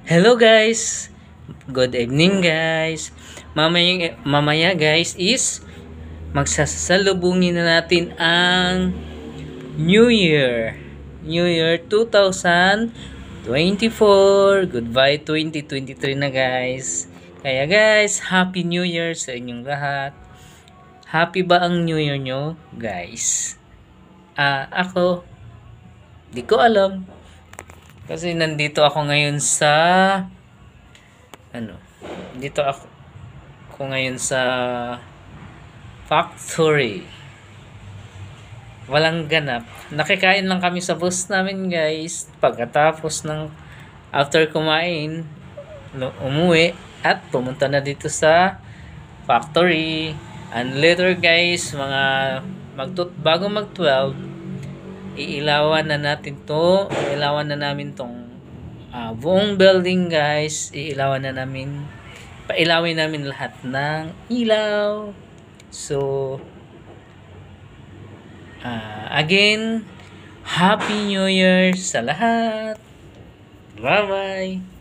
Hello guys! Good evening guys! Mamaya guys is magsasalubungin na natin ang New Year. New Year 2024. Goodbye 2023 na guys. Kaya guys, Happy New Year sa inyong lahat. Happy ba ang New Year nyo guys? Ako, di ko alam. Kasi nandito ako ngayon sa dito ako ngayon sa factory. Walang ganap. Nakikain lang kami sa bus namin, guys. Pagkatapos ng after kumain, umuwi at pumunta na dito sa factory. And later, guys, bago mag-12, iilawan na namin tong buong building guys. Pailawin namin lahat ng ilaw. So again, Happy New Year sa lahat. Bye bye.